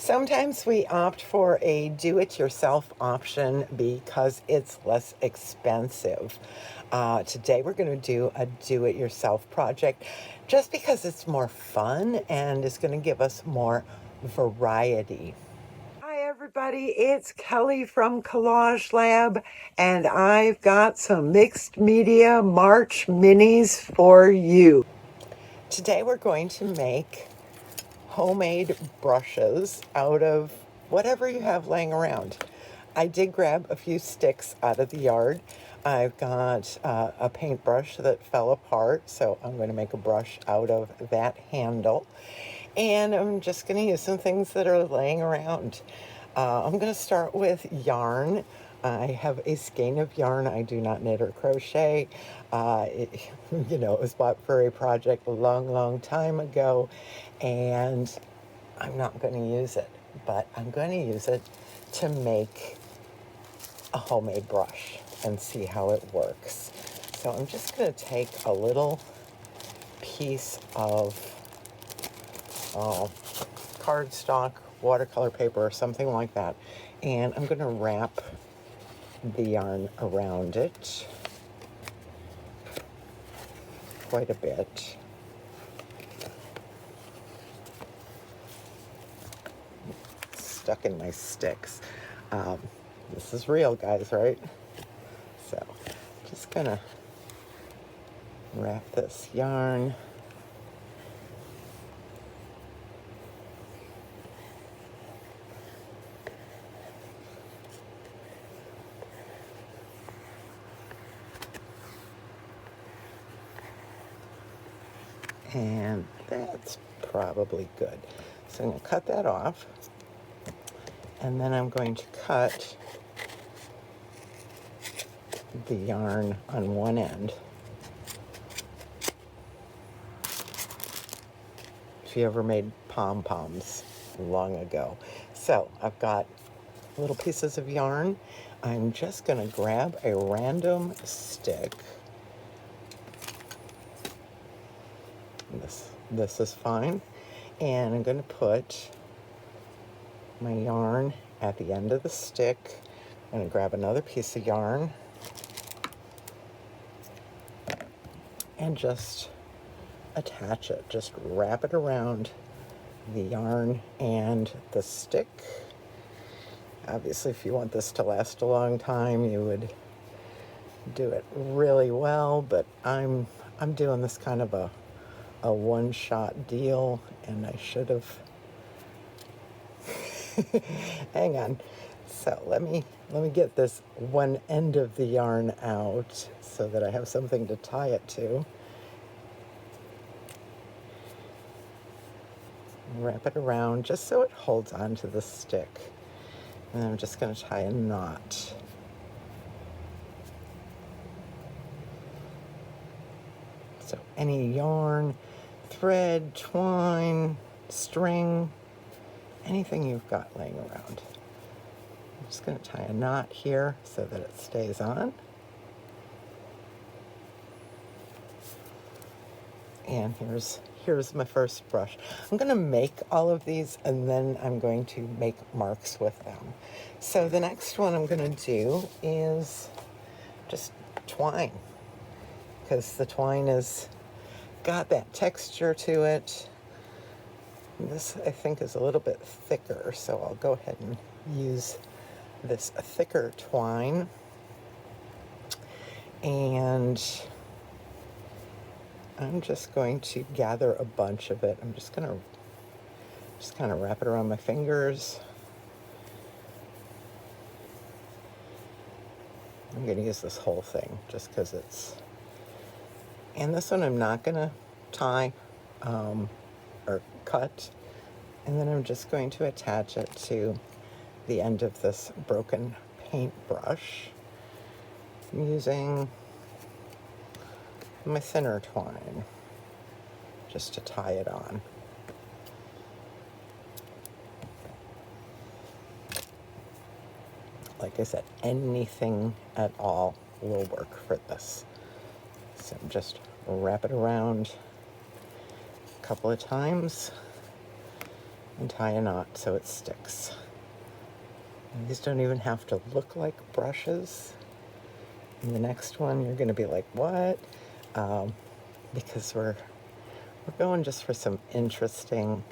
Sometimes we opt for a do-it-yourself option because it's less expensive. Today we're going to do a do-it-yourself project just because it's more fun and it's going to give us more variety. Hi everybody, it's Kelly from Collage-Lab, and I've got some mixed media March minis for you. Today we're going to make homemade brushes out of whatever you have laying around. I did grab a few sticks out of the yard. I've got a paintbrush that fell apart, so I'm going to make a brush out of that handle. And I'm just going to use some things that are laying around. I'm going to start with yarn. I have a skein of yarn. I do not knit or crochet. It was bought for a project a long time ago, and I'm not going to use it, but I'm going to use it to make a homemade brush and see how it works. So I'm just going to take a little piece of cardstock, watercolor paper, or something like that, and I'm going to wrap the yarn around it quite a bit. Stuck in my sticks. This is real, guys, right? So just gonna wrap this yarn. And that's probably good. So I'm going to cut that off. And then I'm going to cut the yarn on one end. If you ever made pom-poms long ago. So I've got little pieces of yarn. I'm just going to grab a random stick. This is fine. And I'm going to put my yarn at the end of the stick. I'm going to grab another piece of yarn and just attach it. Just wrap it around the yarn and the stick. Obviously, if you want this to last a long time, you would do it really well, but I'm doing this kind of a one-shot deal, and I should have hang on. So let me get this one end of the yarn out so that I have something to tie it to. Wrap it around just so it holds onto the stick. And I'm just going to tie a knot. So any yarn, thread, twine, string, anything you've got laying around. I'm just going to tie a knot here so that it stays on. And here's my first brush. I'm going to make all of these, and then I'm going to make marks with them. So the next one I'm going to do is just twine, because the twine has got that texture to it. This, I think, is a little bit thicker, so I'll go ahead and use this thicker twine. And I'm just going to gather a bunch of it. I'm just going to kind of wrap it around my fingers. I'm going to use this whole thing just because it's... And this one I'm not going to tie or cut. And then I'm just going to attach it to the end of this broken paintbrush using my thinner twine just to tie it on. Like I said, anything at all will work for this. So just wrap it around a couple of times and tie a knot so it sticks. And these don't even have to look like brushes. And the next one, you're going to be like, what? Because we're going just for some interesting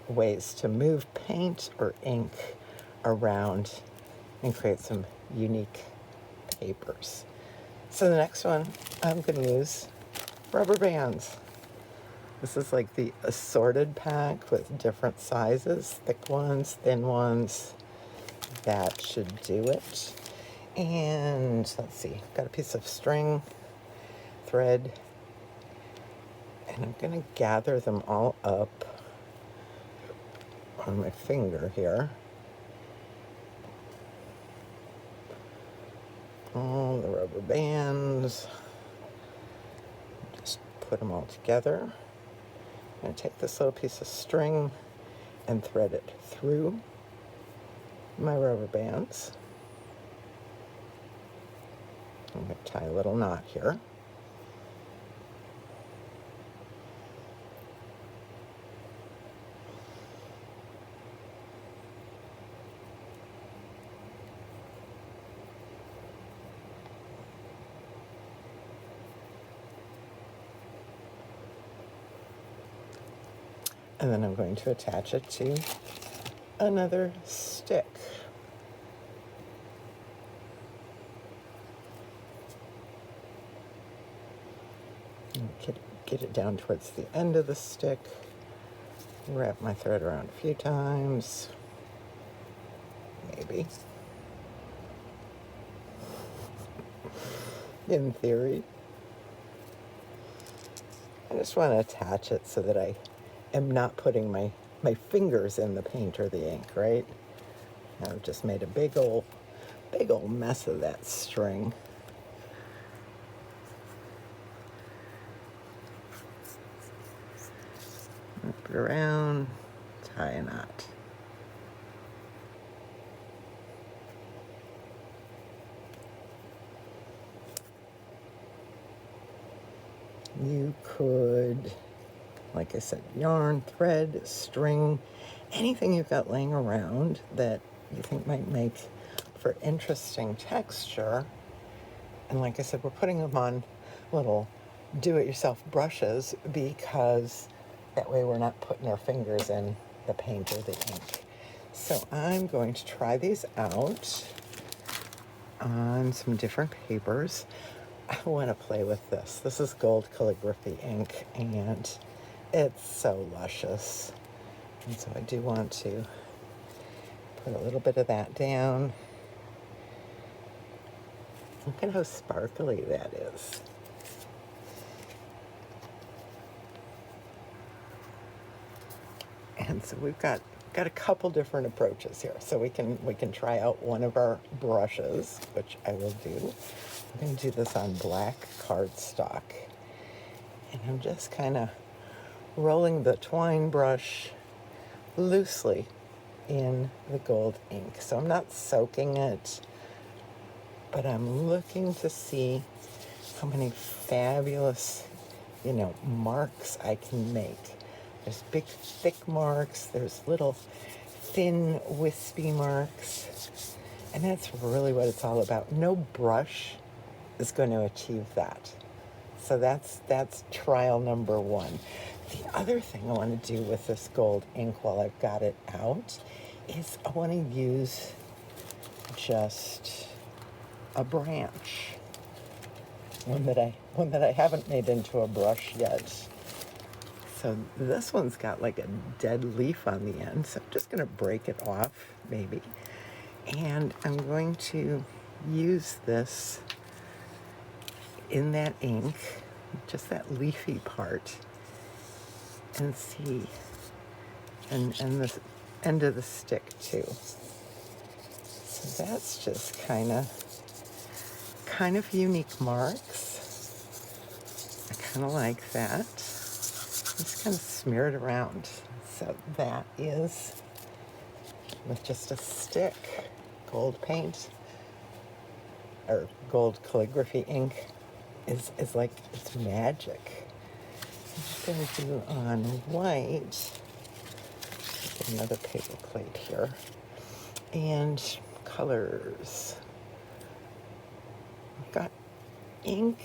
ways to move paint or ink around and create some unique papers. So the next one, I'm going to use rubber bands. This is like the assorted pack with different sizes, thick ones, thin ones. That should do it. And let's see, got a piece of string, thread, and I'm going to gather them all up on my finger here. All the rubber bands. Just put them all together. I'm going to take this little piece of string and thread it through my rubber bands. I'm going to tie a little knot here. And then I'm going to attach it to another stick. And get it down towards the end of the stick. Wrap my thread around a few times. Maybe. In theory. I just want to attach it so that I am not putting my fingers in the paint or the ink, right? I've just made a big old mess of that string. Wrap it around, tie a knot. You could, like I said, yarn, thread, string, anything you've got laying around that you think might make for interesting texture. And like I said, we're putting them on little do-it-yourself brushes because that way we're not putting our fingers in the paint or the ink. So I'm going to try these out on some different papers. I want to play with this. This is gold calligraphy ink, and it's so luscious. And so I do want to put a little bit of that down. Look at how sparkly that is. And so we've got a couple different approaches here. So we can try out one of our brushes, which I will do. I'm going to do this on black cardstock. And I'm just kind of rolling the twine brush loosely in the gold ink. So I'm not soaking it, but I'm looking to see how many fabulous, marks I can make. There's big, thick marks. There's little, thin, wispy marks. And that's really what it's all about. No brush is going to achieve that. So that's trial number one. The other thing I want to do with this gold ink while I've got it out is I want to use just a branch. One that I haven't made into a brush yet. So this one's got like a dead leaf on the end, so I'm just going to break it off, maybe. And I'm going to use this in that ink, just that leafy part, and see, and the end of the stick too. So that's just kind of unique marks. I kind of like that. Just kind of smear it around. So that is with just a stick, gold paint or gold calligraphy ink is like, it's magic. I'm just going to do on white, another paper plate here. And colors. I've got ink,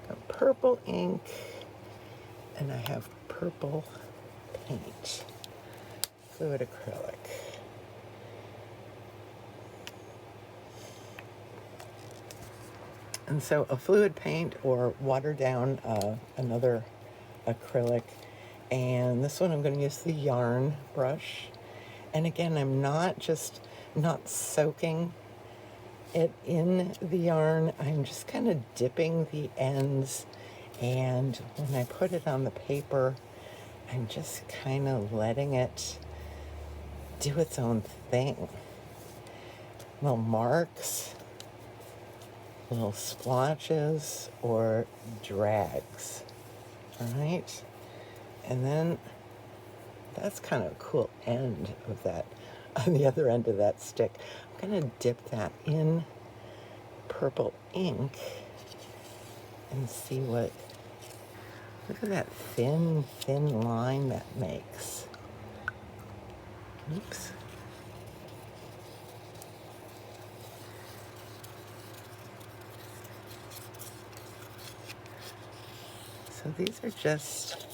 got purple ink, and I have purple paint, fluid acrylic. And so a fluid paint or water down another acrylic. And this one I'm going to use the yarn brush. And again, I'm not soaking it in the yarn. I'm just kind of dipping the ends. And when I put it on the paper, I'm just kind of letting it do its own thing. Little marks, little splotches, or drags. All right? And then that's kind of a cool end of that, on the other end of that stick. I'm going to dip that in purple ink and see what, look at that thin line that makes. Oops. So these are just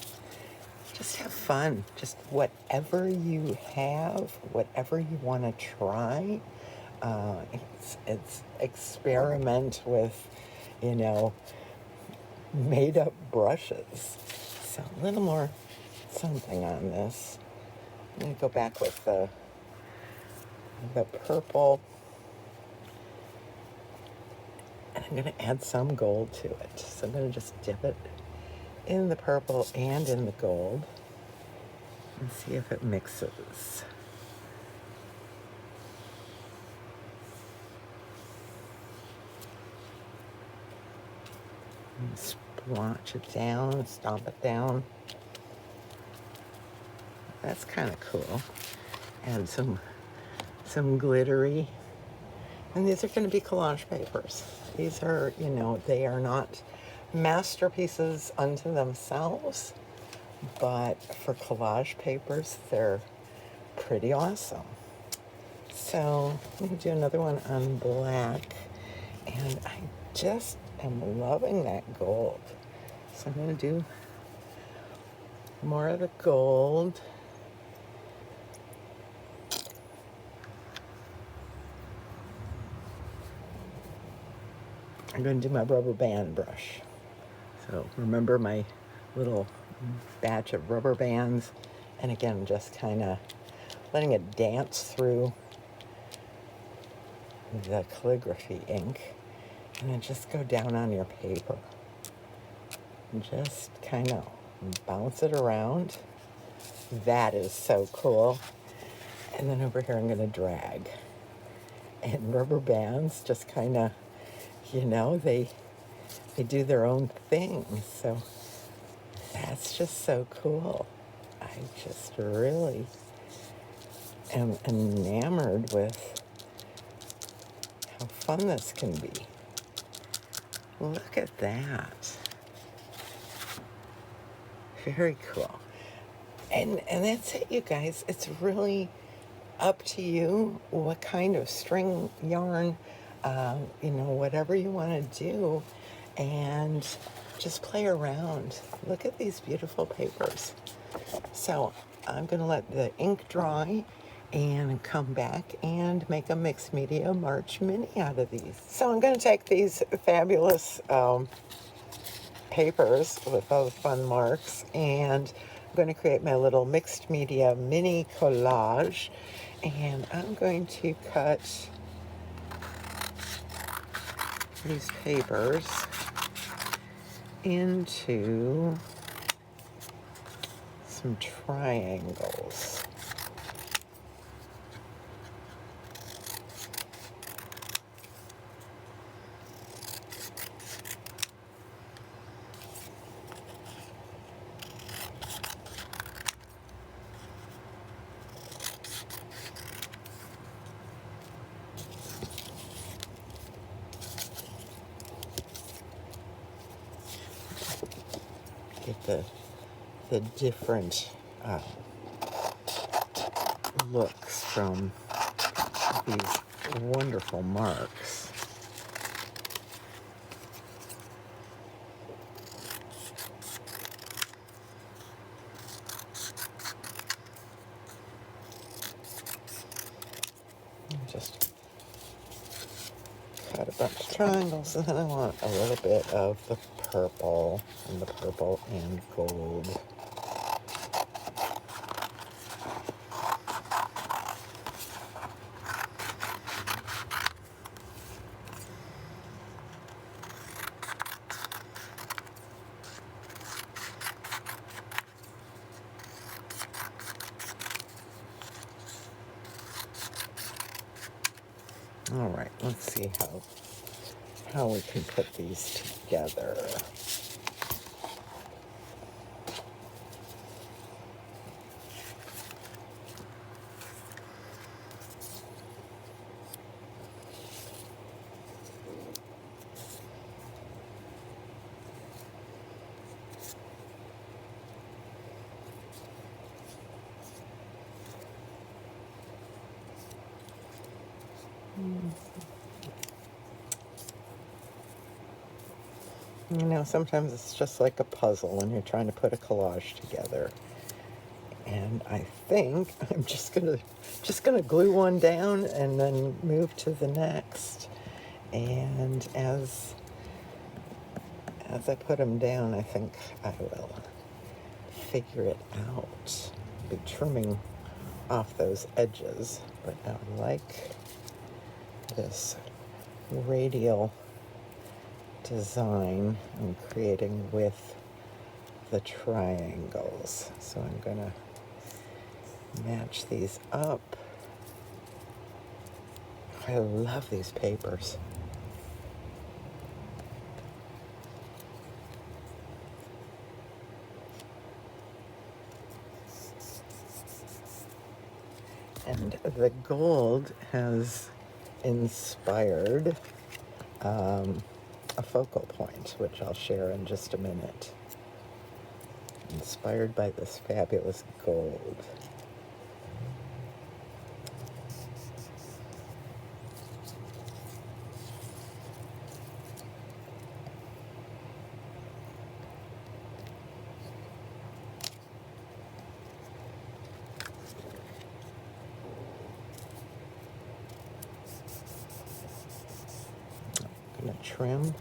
have fun. Just whatever you have, whatever you want to try. It's experiment with, made up brushes. So a little more something on this. I'm going to go back with the purple. And I'm going to add some gold to it. So I'm going to just dip it in the purple and in the gold and see if it mixes. And splotch it down, stomp it down. That's kind of cool. Add some glittery. And these are going to be collage papers. These are, they are not masterpieces unto themselves, but for collage papers, they're pretty awesome. So I'm going to do another one on black, and I just am loving that gold. So I'm going to do more of the gold. I'm going to do my rubber band brush. So remember my little batch of rubber bands, and again, just kind of letting it dance through the calligraphy ink, and then just go down on your paper. And just kind of bounce it around. That is so cool. And then over here I'm going to drag. And rubber bands just kind of, they do their own thing. So that's just so cool. I just really am enamored with how fun this can be. Look at that. Very cool. And that's it, you guys. It's really up to you what kind of string yarn, whatever you want to do, and just play around. Look at these beautiful papers. So I'm going to let the ink dry and come back and make a mixed media March mini out of these. So I'm going to take these fabulous papers with those fun marks, and I'm going to create my little mixed media mini collage, and I'm going to cut these papers into some triangles. Get the different looks from these wonderful marks. Just cut a bunch of triangles, and then I want a little bit of the purple, and the purple and gold. All right, let's see how we can put these together. You know, sometimes it's just like a puzzle when you're trying to put a collage together. And I think I'm just gonna glue one down and then move to the next. And as I put them down, I think I will figure it out. Be trimming off those edges, but I like this radial design I'm creating with the triangles. So I'm gonna match these up. I love these papers. And the gold has inspired a focal point, which I'll share in just a minute. Inspired by this fabulous gold. I'm going to trim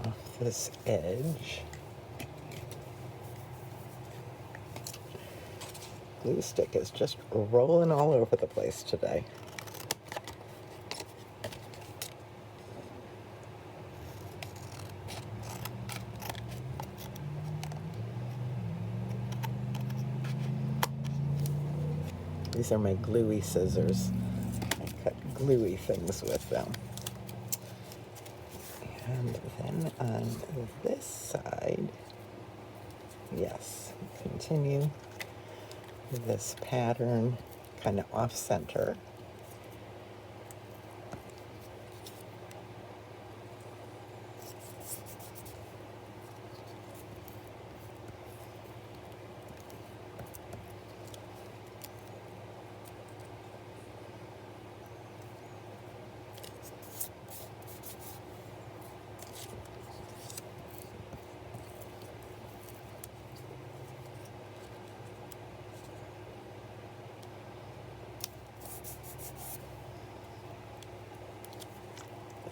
off this edge. Glue stick is just rolling all over the place today. These are my gluey scissors. I cut gluey things with them. And then on this side, yes, continue this pattern kind of off center.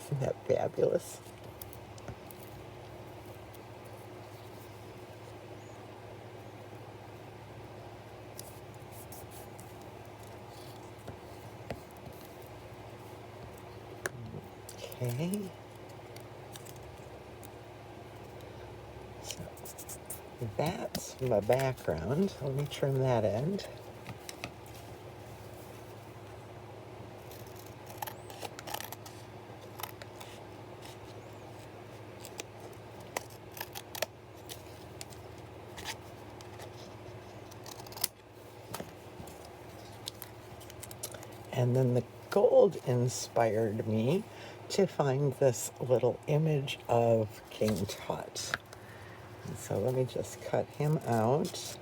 Isn't that fabulous? Okay. So that's my background. Let me trim that end. And then the gold inspired me to find this little image of King Tut. And so let me just cut him out.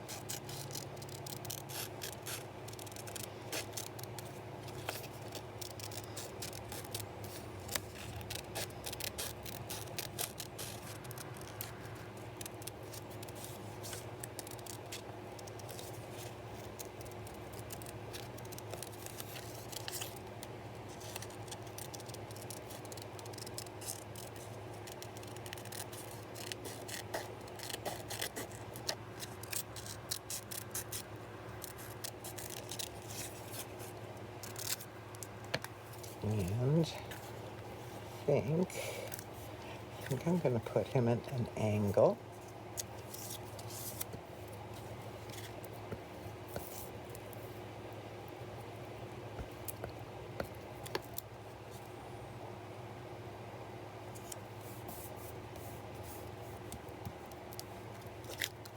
And I think I'm going to put him at an angle.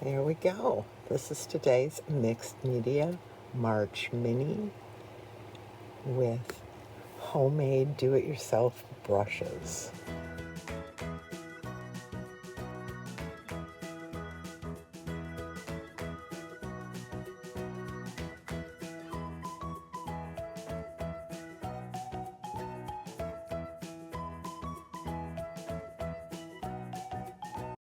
There we go. This is today's Mixed Media March Mini with homemade do-it-yourself brushes.